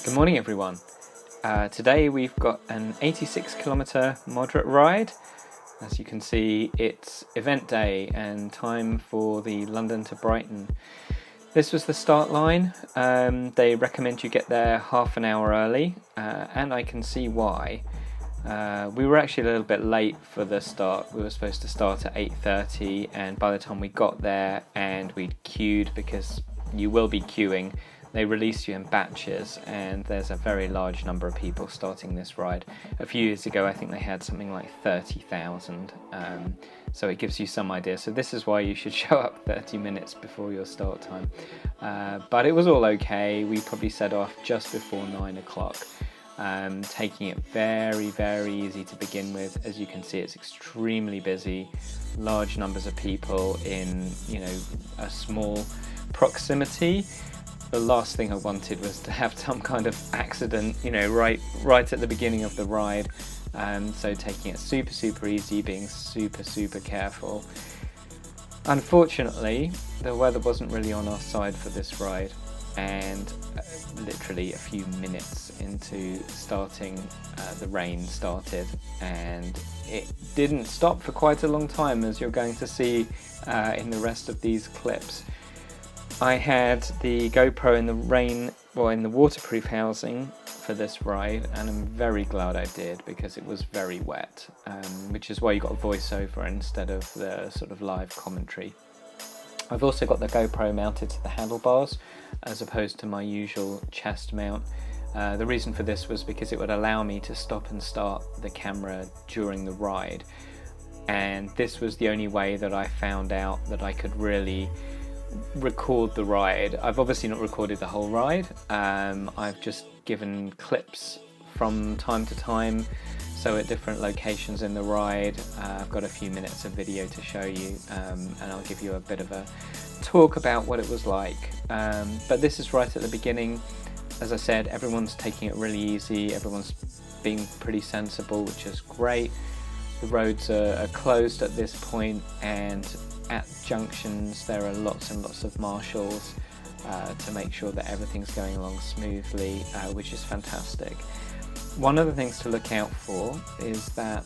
Good morning everyone. Today we've got an 86 kilometre moderate ride. As you can see, it's event day and time for the London to Brighton. This was the start line. They recommend you get there half an hour early, and I can see why. We were actually a little bit late for the start. We were supposed to start at 8:30, and by the time we got there and we'd queued, because you will be queuing, they release you in batches, and there's a very large number of people starting this ride. A few years ago I think they had something like 30,000, so it gives you some idea. So this is why you should show up 30 minutes before your start time. But it was all okay. We probably set off just before 9 o'clock, taking it very easy to begin with. As you can see, it's extremely busy, large numbers of people in a small proximity. The last thing I wanted was to have some kind of accident, right at the beginning of the ride. So taking it super easy, being super careful. Unfortunately, the weather wasn't really on our side for this ride, and literally a few minutes into starting, the rain started, and it didn't stop for quite a long time, as you're going to see in the rest of these clips. I had the GoPro in the rain, in the waterproof housing for this ride, and I'm very glad I did, because it was very wet, which is why you got a voiceover instead of the sort of live commentary. I've also got the GoPro mounted to the handlebars as opposed to my usual chest mount. The reason for this was because it would allow me to stop and start the camera during the ride, and this was the only way that I found out that I could really record the ride. I've obviously not recorded the whole ride. I've just given clips from time to time, so at different locations in the ride. I've got a few minutes of video to show you, and I'll give you a bit of a talk about what it was like. But this is right at the beginning. As I said, everyone's taking it really easy, everyone's being pretty sensible, which is great. The roads are closed at this point, and at junctions there are lots and lots of marshals to make sure that everything's going along smoothly, which is fantastic. One of the things to look out for is that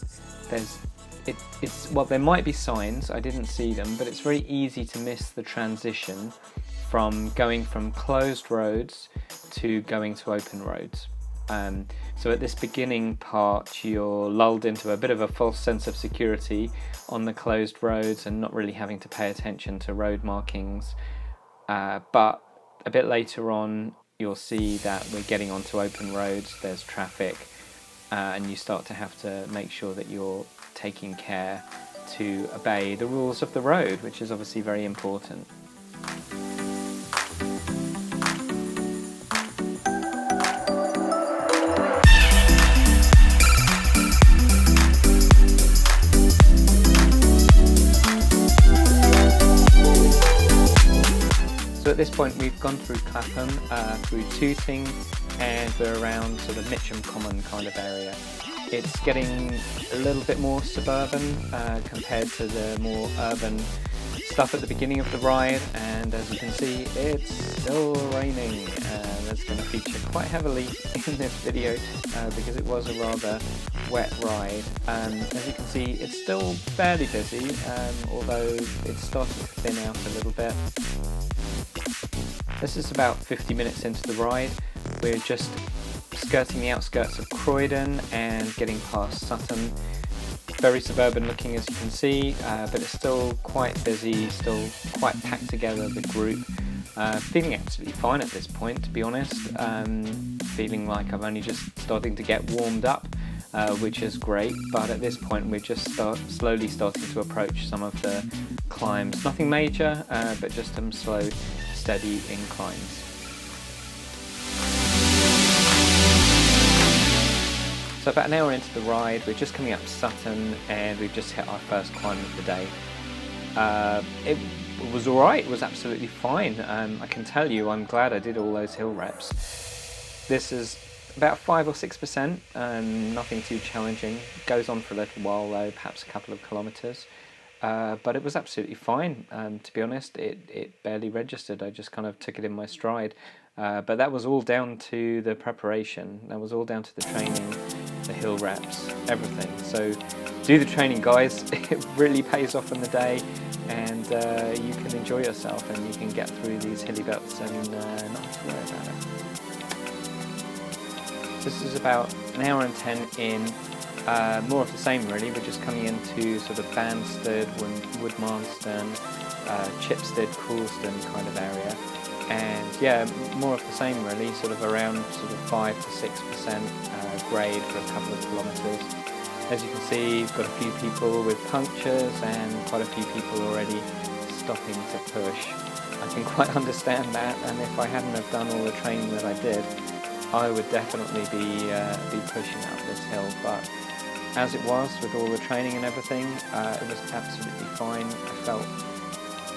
there might be signs, I didn't see them, but it's very easy to miss the transition from going from closed roads to going to open roads. So at this beginning part, you're lulled into a bit of a false sense of security on the closed roads and not really having to pay attention to road markings. But a bit later on, you'll see that we're getting onto open roads, there's traffic, and you start to have to make sure that you're taking care to obey the rules of the road, which is obviously very important. So at this point we've gone through Clapham, through Tooting, and we're around sort of Mitcham Common kind of area. It's getting a little bit more suburban compared to the more urban stuff at the beginning of the ride, and as you can see, it's still raining. That's going to feature quite heavily in this video because it was a rather wet ride. As you can see, it's still fairly busy, although it's starting to thin out a little bit. This is about 50 minutes into the ride. We're just skirting the outskirts of Croydon and getting past Sutton. Very suburban looking, as you can see, but it's still quite busy, still quite packed together, the group. Feeling absolutely fine at this point, to be honest. Feeling like I'm only just starting to get warmed up, which is great, but at this point we're just slowly starting to approach some of the climbs. Nothing major, but just some slow, steady inclines. So about an hour into the ride, we're just coming up Sutton, and we've just hit our first climb of the day. It was alright, it was absolutely fine. I can tell you, I'm glad I did all those hill reps. This is about 5 or 6%, nothing too challenging. Goes on for a little while though, perhaps a couple of kilometres. but it was absolutely fine. To be honest, it barely registered. I just kind of took it in my stride. But that was all down to the preparation. That was all down to the training, the hill reps, everything. So do the training, guys. It really pays off in the day, and you can enjoy yourself and you can get through these hilly belts and not have to worry about it. This is about an hour and 10 in. More of the same really. We're just coming into sort of Banstead, Woodmanston, Chipstead, Coulston kind of area. And yeah, more of the same really, sort of around sort of 5 to 6% grade for a couple of kilometres. As you can see, you've got a few people with punctures and quite a few people already stopping to push. I can quite understand that, and if I hadn't have done all the training that I did, I would definitely be pushing up this hill. But as it was, with all the training and everything, it was absolutely fine. I felt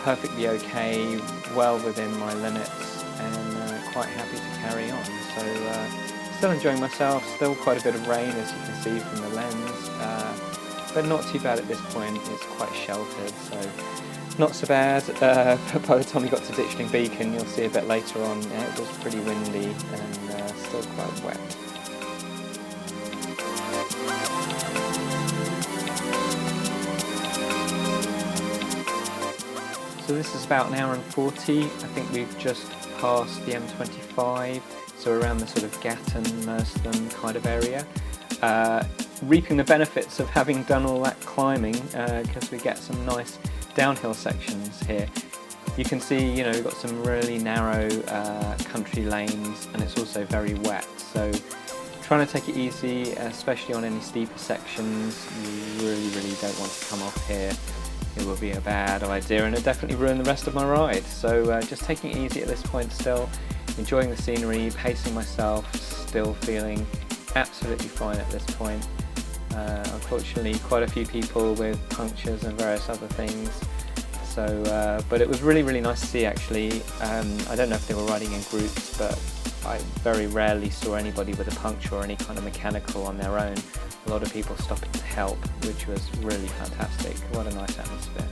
perfectly okay, well within my limits, and quite happy to carry on. So still enjoying myself, still quite a bit of rain as you can see from the lens, but not too bad at this point. It's quite sheltered, so not so bad. But by the time we got to Ditchling Beacon, you'll see a bit later on, it was pretty windy and still quite wet. So this is about an hour and 40. I think we've just passed the M25, so around the sort of Gatton, Merstham kind of area. Reaping the benefits of having done all that climbing, because we get some nice downhill sections here. You can see, you know, we've got some really narrow country lanes, and it's also very wet. So trying to take it easy, especially on any steeper sections. You really don't want to come off here. It will be a bad idea, and it definitely ruined the rest of my ride. So just taking it easy at this point still, enjoying the scenery, pacing myself, still feeling absolutely fine at this point. Unfortunately, quite a few people with punctures and various other things. So, but it was really nice to see actually. I don't know if they were riding in groups, but I very rarely saw anybody with a puncture or any kind of mechanical on their own. A lot of people stopping to help, which was really fantastic. What a nice atmosphere.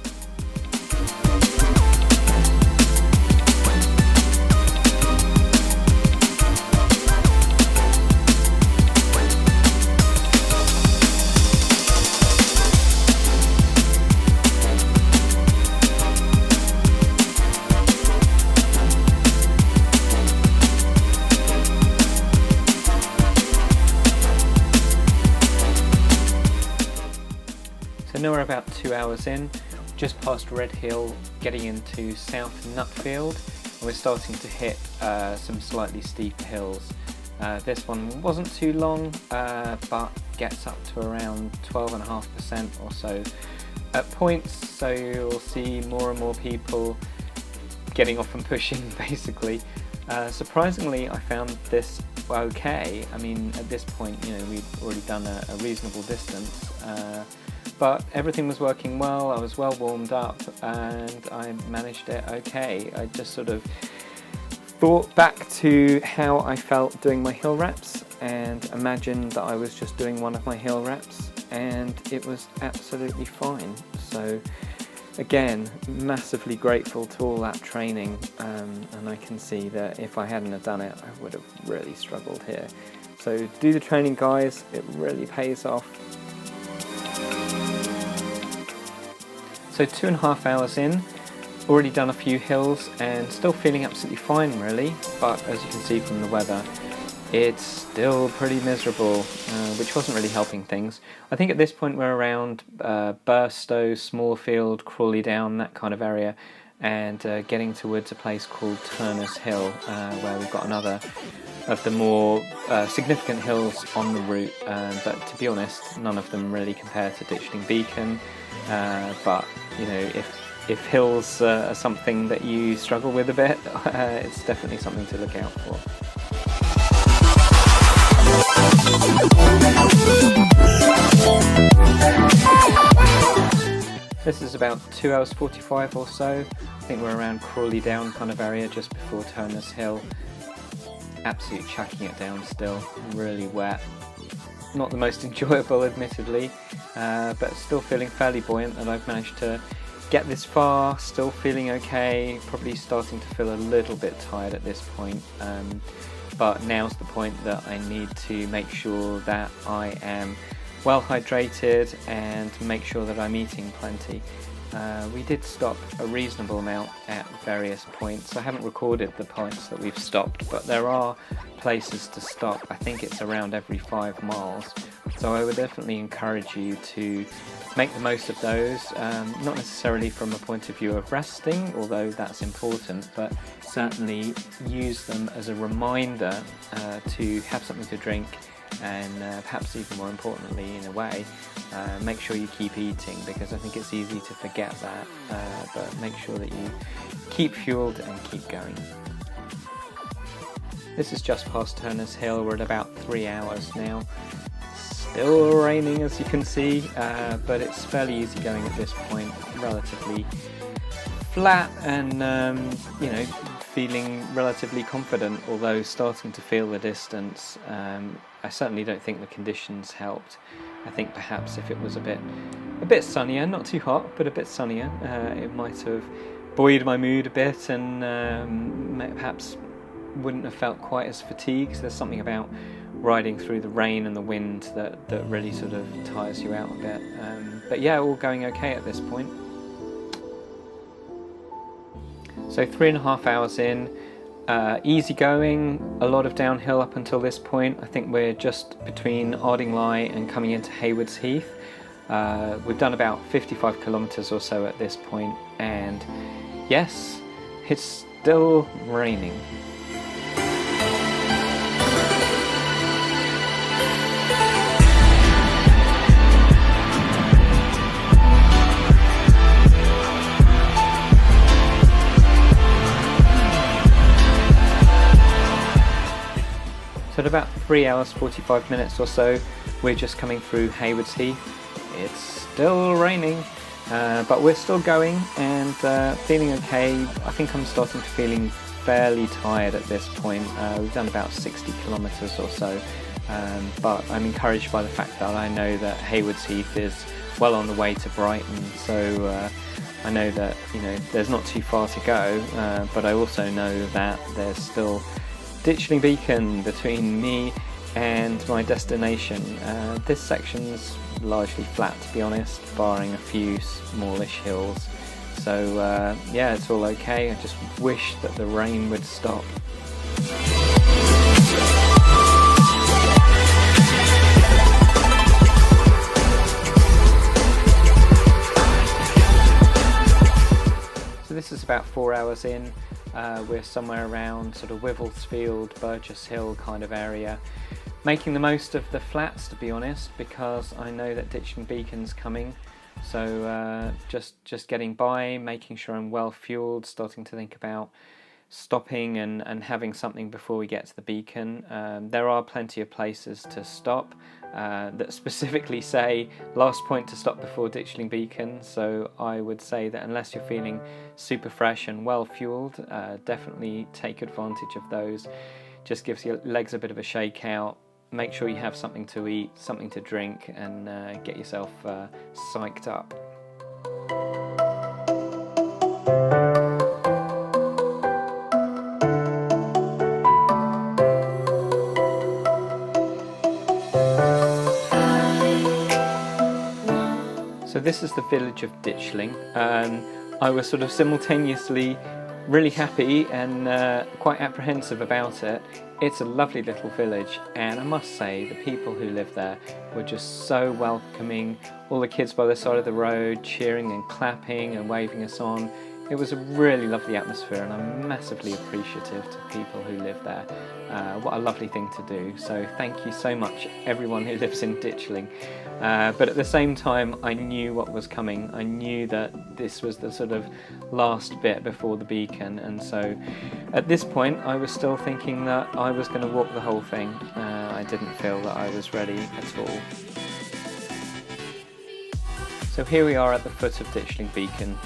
So now we're about 2 hours in, just past Red Hill, getting into South Nutfield, and we're starting to hit some slightly steeper hills. This one wasn't too long, but gets up to around 12.5% or so at points, so you'll see more and more people getting off and pushing basically. Surprisingly, I found this okay. I mean, at this point, you know, we'd already done a reasonable distance, but everything was working well. I was well warmed up and I managed it okay. I just sort of thought back to how I felt doing my hill reps and imagined that I was just doing one of my hill reps, and it was absolutely fine. So again, massively grateful to all that training, and I can see that if I hadn't have done it, I would have really struggled here. So do the training, guys, it really pays off. So 2.5 hours in, already done a few hills and still feeling absolutely fine really, but as you can see from the weather, it's still pretty miserable, which wasn't really helping things. I think at this point we're around Burstow, Smallfield, Crawley Down, that kind of area, and getting towards a place called Turner's Hill, where we've got another of the more significant hills on the route, but to be honest, none of them really compare to Ditchling Beacon, but you know, if hills are something that you struggle with a bit, it's definitely something to look out for. This is about 2 hours 45 or so. I think we're around Crawley Down kind of area just before Turner's Hill. Absolutely chucking it down still, really wet. not the most enjoyable, admittedly, but still feeling fairly buoyant that I've managed to get this far, still feeling okay, probably starting to feel a little bit tired at this point, but now's the point that I need to make sure that I am well hydrated and make sure that I'm eating plenty. We did stop a reasonable amount at various points. I haven't recorded the points that we've stopped, but there are places to stop. I think it's around every 5 miles. So I would definitely encourage you to make the most of those, not necessarily from a point of view of resting, although that's important, but certainly use them as a reminder to have something to drink, and perhaps even more importantly, in a way, make sure you keep eating, because I think it's easy to forget that, but make sure that you keep fueled and keep going. This is just past Turner's Hill. We're at about 3 hours now. Still raining, as you can see, but it's fairly easy going at this point, relatively flat, and feeling relatively confident, although starting to feel the distance. I certainly don't think the conditions helped. I think perhaps if it was a bit sunnier, not too hot, but a bit sunnier, it might have buoyed my mood a bit, and perhaps wouldn't have felt quite as fatigued. There's something about riding through the rain and the wind that really sort of tires you out a bit. But yeah, all going okay at this point. So 3.5 hours in, easy going, a lot of downhill up until this point. I think we're just between Ardingly and coming into Haywards Heath. We've done about 55 kilometres or so at this point, and yes, it's still raining. So at about 3 hours 45 minutes or so, we're just coming through Haywards Heath. It's still raining, but we're still going and feeling okay. I think I'm starting to feeling fairly tired at this point. We've done about 60 kilometres or so, but I'm encouraged by the fact that I know that Haywards Heath is well on the way to Brighton, so I know that there's not too far to go, but I also know that there's still Ditchling Beacon between me and my destination. This section's largely flat, to be honest, barring a few smallish hills. So yeah, it's all okay. I just wish that the rain would stop. So this is about 4 hours in. We're somewhere around sort of Wivelsfield, Burgess Hill kind of area, making the most of the flats, to be honest, because I know that Ditchling Beacon's coming. So just getting by, making sure I'm well fueled, starting to think about stopping and having something before we get to the beacon. There are plenty of places to stop that specifically say last point to stop before Ditchling Beacon, so I would say that unless you're feeling super fresh and well fueled, definitely take advantage of those. Just gives your legs a bit of a shake out. Make sure you have something to eat, something to drink, and get yourself psyched up. So this is the village of Ditchling. I was sort of simultaneously really happy and quite apprehensive about it. It's a lovely little village, and I must say the people who live there were just so welcoming. All the kids by the side of the road cheering and clapping and waving us on. It was a really lovely atmosphere, and I'm massively appreciative to people who live there. What a lovely thing to do. So thank you so much, everyone who lives in Ditchling. But at the same time, I knew what was coming. I knew that this was the sort of last bit before the beacon, and so at this point I was still thinking that I was going to walk the whole thing. I didn't feel that I was ready at all. So here we are at the foot of Ditchling Beacon.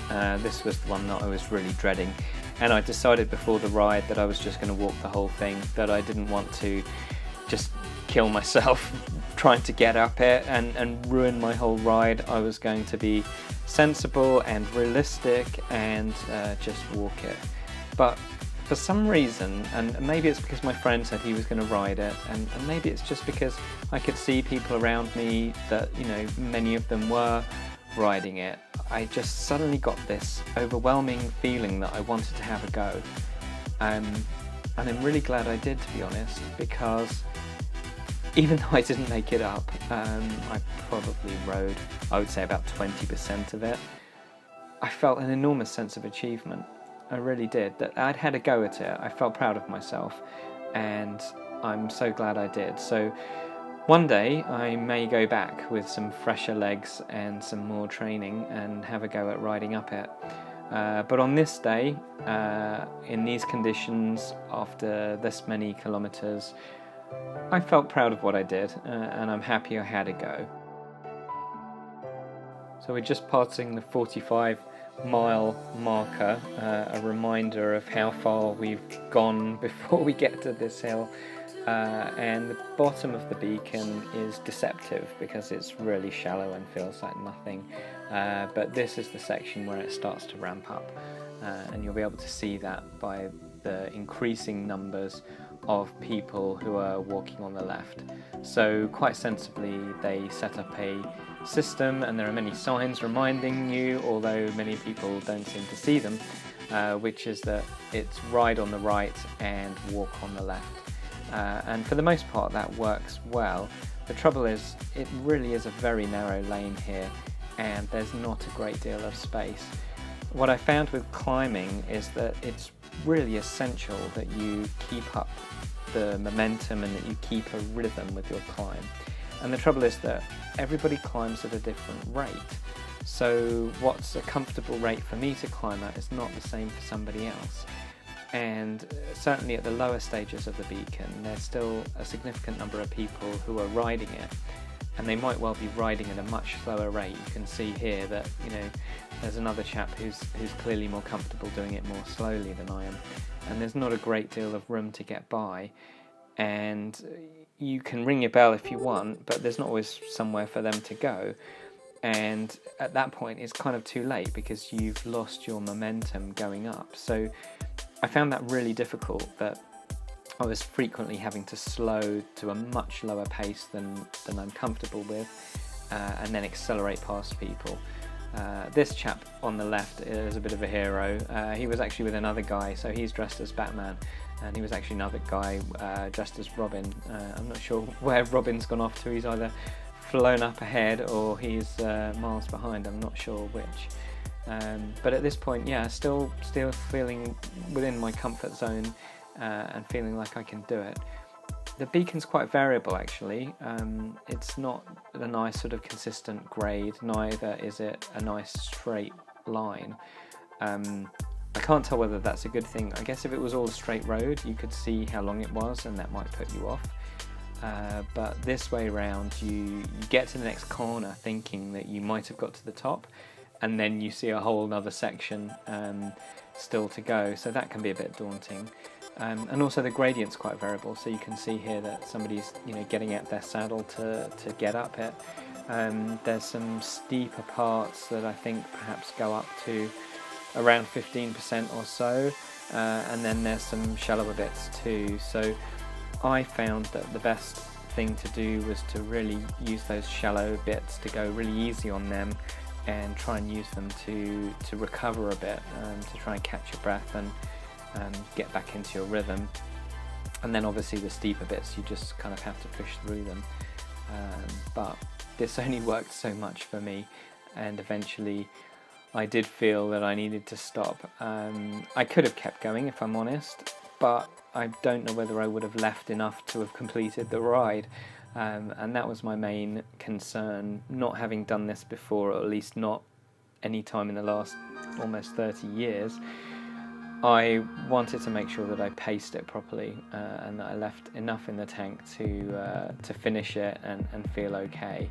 This was the one that I was really dreading, and I decided before the ride that I was just going to walk the whole thing, that I didn't want to just kill myself trying to get up it and ruin my whole ride. I was going to be sensible and realistic and just walk it. But for some reason, and maybe it's because my friend said he was going to ride it, and maybe it's just because I could see people around me that, you know, many of them were riding it, I just suddenly got this overwhelming feeling that I wanted to have a go. And I'm really glad I did, to be honest, because even though I didn't make it up, I probably rode, I would say, about 20% of it. I felt an enormous sense of achievement. I really did. That I'd had a go at it. I felt proud of myself, and I'm so glad I did. So one day I may go back with some fresher legs and some more training and have a go at riding up it. But on this day, in these conditions, after this many kilometres, I felt proud of what I did, and I'm happy I had a go. So we're just passing the 45-mile marker, a reminder of how far we've gone before we get to this hill. And the bottom of the beacon is deceptive because it's really shallow and feels like nothing. But this is the section where it starts to ramp up, and you'll be able to see that by the increasing numbers of people who are walking on the left. So quite sensibly they set up a system, and there are many signs reminding you, although many people don't seem to see them, which is that it's ride on the right and walk on the left. And for the most part that works well. The trouble is, it really is a very narrow lane here, and there's not a great deal of space. What I found with climbing is that it's really essential that you keep up the momentum and that you keep a rhythm with your climb. And the trouble is that everybody climbs at a different rate. So what's a comfortable rate for me to climb at is not the same for somebody else. And certainly at the lower stages of the beacon, there's still a significant number of people who are riding it, and they might well be riding at a much slower rate. You can see here that, you know, there's another chap who's clearly more comfortable doing it more slowly than I am, and there's not a great deal of room to get by. And you can ring your bell if you want, but there's not always somewhere for them to go. And at that point it's kind of too late because you've lost your momentum going up. So I found that really difficult, that I was frequently having to slow to a much lower pace than I'm comfortable with, and then accelerate past people. This chap on the left is a bit of a hero. He was actually with another guy, so he's dressed as Batman, and he was actually another guy dressed as Robin. I'm not sure where Robin's gone off to. He's either flown up ahead or he's miles behind. I'm not sure which. But at this point, yeah, still feeling within my comfort zone and feeling like I can do it. The beacon's quite variable, actually. It's not a nice sort of consistent grade, neither is it a nice straight line. I can't tell whether that's a good thing. I guess if it was all a straight road, you could see how long it was, and that might put you off. But this way round, you get to the next corner thinking that you might have got to the top, and then you see a whole other section still to go, so that can be a bit daunting. And also the gradient's quite variable, so you can see here that somebody's, you know, getting out their saddle to get up it. There's some steeper parts that I think perhaps go up to around 15% or so, and then there's some shallower bits too. So I found that the best thing to do was to really use those shallow bits, to go really easy on them and try and use them to recover a bit, to try and catch your breath and get back into your rhythm. And then obviously the steeper bits, you just kind of have to push through them. But this only worked so much for me, and eventually I did feel that I needed to stop. I could have kept going if I'm honest, but I don't know whether I would have left enough to have completed the ride. And that was my main concern, not having done this before, or at least not any time in the last almost 30 years. I wanted to make sure that I paced it properly, and that I left enough in the tank to finish it and feel okay.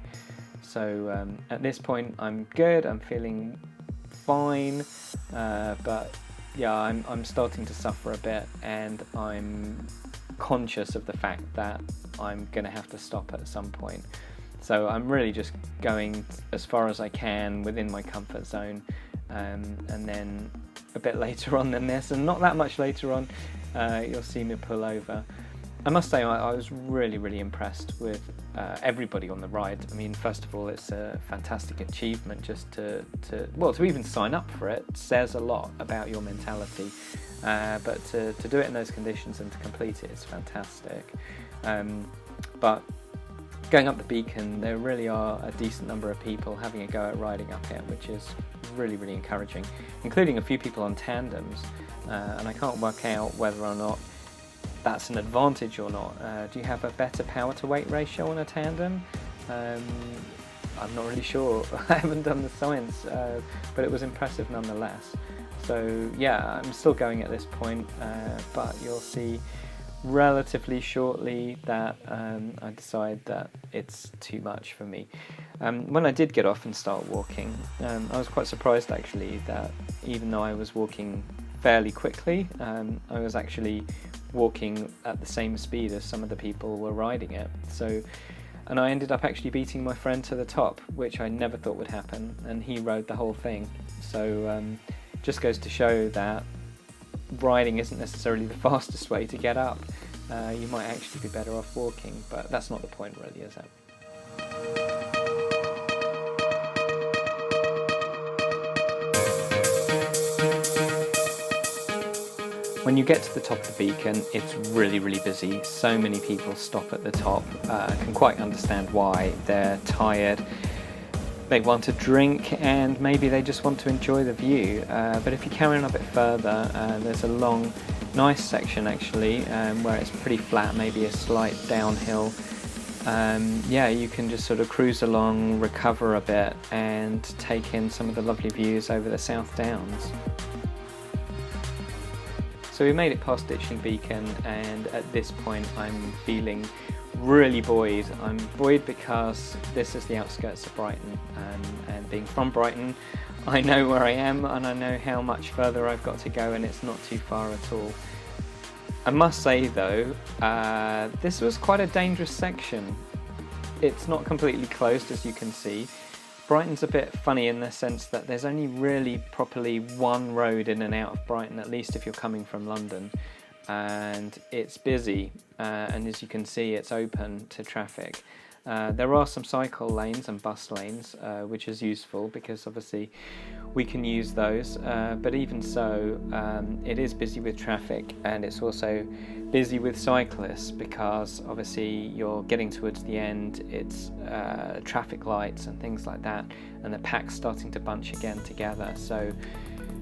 So at this point I'm good, I'm feeling fine, but yeah, I'm starting to suffer a bit, and I'm conscious of the fact that I'm going to have to stop at some point. So I'm really just going as far as I can within my comfort zone, and then a bit later on than this, and not that much later on, you'll see me pull over. I must say I was really impressed with everybody on the ride. I mean, first of all, it's a fantastic achievement just to even sign up for it says a lot about your mentality, but to do it in those conditions and to complete it is fantastic. But going up the beacon, there really are a decent number of people having a go at riding up it, which is really encouraging, including a few people on tandems, and I can't work out whether or not that's an advantage or not. Do you have a better power to weight ratio on a tandem? I'm not really sure. I haven't done the science, but it was impressive nonetheless. So yeah, I'm still going at this point, but you'll see relatively shortly that I decide that it's too much for me. When I did get off and start walking, I was quite surprised actually that even though I was walking fairly quickly, I was actually walking at the same speed as some of the people were riding it. And I ended up actually beating my friend to the top, which I never thought would happen, and he rode the whole thing. So just goes to show that riding isn't necessarily the fastest way to get up. You might actually be better off walking, but that's not the point really, is it? When you get to the top of the beacon, it's really busy. So many people stop at the top. I can quite understand why. They're tired, they want a drink, and maybe they just want to enjoy the view. But if you carry on a bit further, there's a long, nice section actually, where it's pretty flat, maybe a slight downhill. Yeah, you can just sort of cruise along, recover a bit, and take in some of the lovely views over the South Downs. So we made it past Ditchling Beacon, and at this point I'm feeling really buoyed. I'm buoyed because this is the outskirts of Brighton, and being from Brighton, I know where I am and I know how much further I've got to go, and it's not too far at all. I must say though, this was quite a dangerous section. It's not completely closed, as you can see. Brighton's a bit funny in the sense that there's only really properly one road in and out of Brighton, at least if you're coming from London, and it's busy, and as you can see it's open to traffic. There are some cycle lanes and bus lanes, which is useful because obviously we can use those, but even so, it is busy with traffic, and it's also busy with cyclists because obviously you're getting towards the end, it's traffic lights and things like that, and the pack's starting to bunch again together, so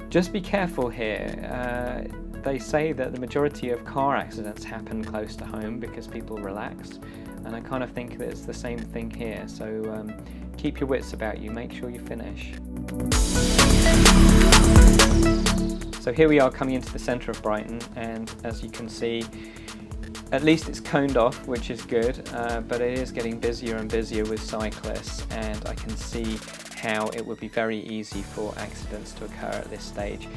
just be careful here. They say that the majority of car accidents happen close to home because people relax, and I kind of think that it's the same thing here, so keep your wits about you, make sure you finish. So here we are coming into the centre of Brighton, and as you can see, at least it's coned off, which is good, but it is getting busier and busier with cyclists, and I can see how it would be very easy for accidents to occur at this stage.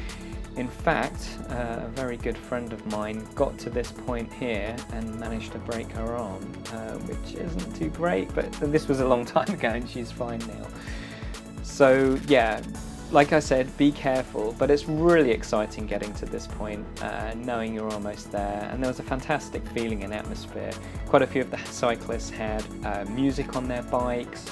In fact, a very good friend of mine got to this point here and managed to break her arm, which isn't too great, but this was a long time ago and she's fine now. So yeah, like I said, be careful, but it's really exciting getting to this point, knowing you're almost there, and there was a fantastic feeling and atmosphere. Quite a few of the cyclists had music on their bikes.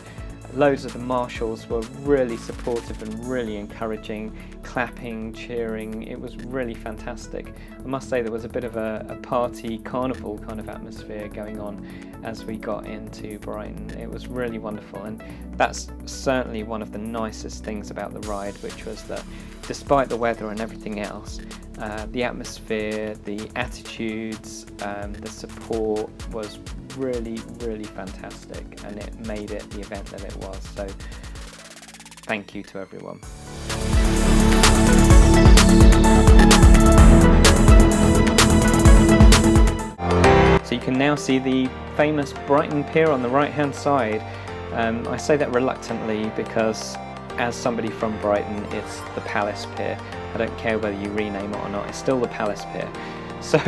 Loads of the marshals were really supportive and really encouraging, clapping, cheering. It was really fantastic. I must say there was a bit of a party, carnival kind of atmosphere going on as we got into Brighton. It was really wonderful, and that's certainly one of the nicest things about the ride, which was that despite the weather and everything else, the atmosphere, the attitudes, the support was really fantastic, and it made it the event that it was. So thank you to everyone. So you can now see the famous Brighton Pier on the right hand side. I say that reluctantly because as somebody from Brighton, it's the Palace Pier. I don't care whether you rename it or not, it's still the Palace Pier. So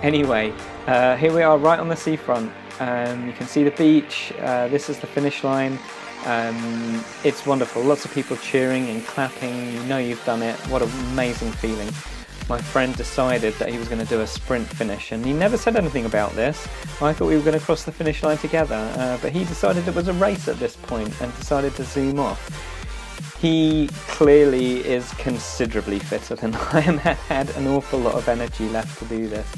anyway, here we are right on the seafront. You can see the beach. This is the finish line. It's wonderful, lots of people cheering and clapping. You know you've done it. What an amazing feeling. My friend decided that he was going to do a sprint finish, and he never said anything about this. I thought we were going to cross the finish line together, but he decided it was a race at this point and decided to zoom off. He clearly is considerably fitter than I am, had an awful lot of energy left to do this.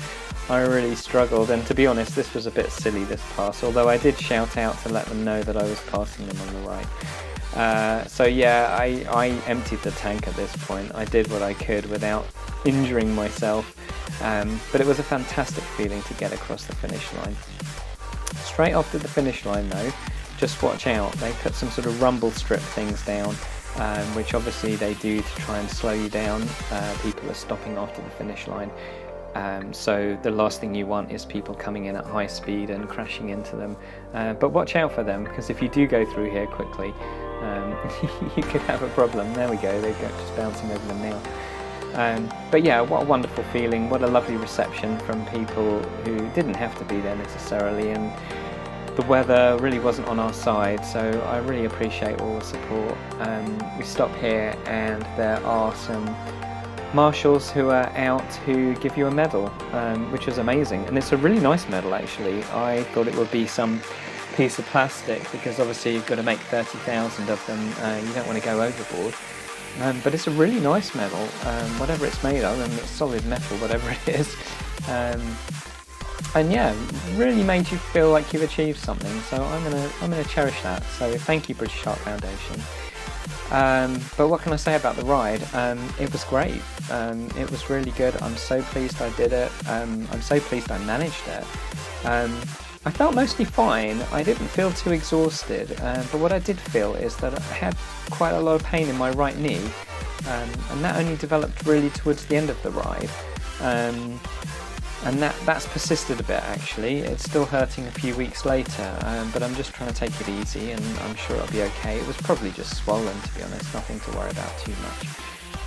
I really struggled, and to be honest, this was a bit silly, this pass, although I did shout out to let them know that I was passing them on the right. So yeah, I emptied the tank at this point. I did what I could without injuring myself, but it was a fantastic feeling to get across the finish line. Straight after the finish line though, just watch out, they put some sort of rumble strip things down, which obviously they do to try and slow you down. People are stopping after the finish line. So the last thing you want is people coming in at high speed and crashing into them. But watch out for them, because if you do go through here quickly, you could have a problem. There we go, they're just bouncing over them now. But yeah, what a wonderful feeling, what a lovely reception from people who didn't have to be there necessarily, and the weather really wasn't on our side, so I really appreciate all the support. We stop here and there are some marshals who are out who give you a medal, which is amazing, and it's a really nice medal actually. I thought it would be some piece of plastic, because obviously you've got to make 30,000 of them, you don't want to go overboard. But it's a really nice medal, whatever it's made of, and it's solid metal, whatever it is. And yeah, really made you feel like you've achieved something. So I'm gonna cherish that. So thank you, British Heart Foundation. But what can I say about the ride? It was great. It was really good. I'm so pleased I did it. I'm so pleased I managed it. I felt mostly fine. I didn't feel too exhausted, but what I did feel is that I had quite a lot of pain in my right knee, and that only developed really towards the end of the ride, and that's persisted a bit actually. It's still hurting a few weeks later, but I'm just trying to take it easy, and I'm sure it'll be okay. It was probably just swollen, to be honest, nothing to worry about too much.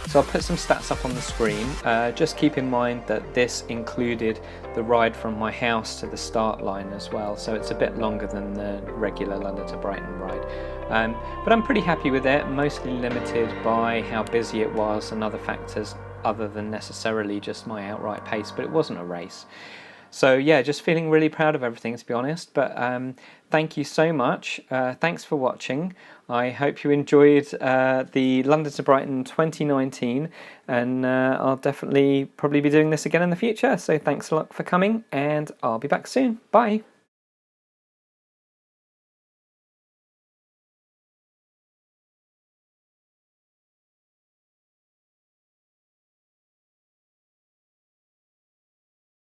So I'll put some stats up on the screen. Just keep in mind that this included the ride from my house to the start line as well, so it's a bit longer than the regular London to Brighton ride. But I'm pretty happy with it, mostly limited by how busy it was and other factors other than necessarily just my outright pace, but it wasn't a race. So yeah, just feeling really proud of everything, to be honest. But thank you so much. Thanks for watching. I hope you enjoyed the London to Brighton 2019, and I'll definitely probably be doing this again in the future. So thanks a lot for coming, and I'll be back soon. Bye.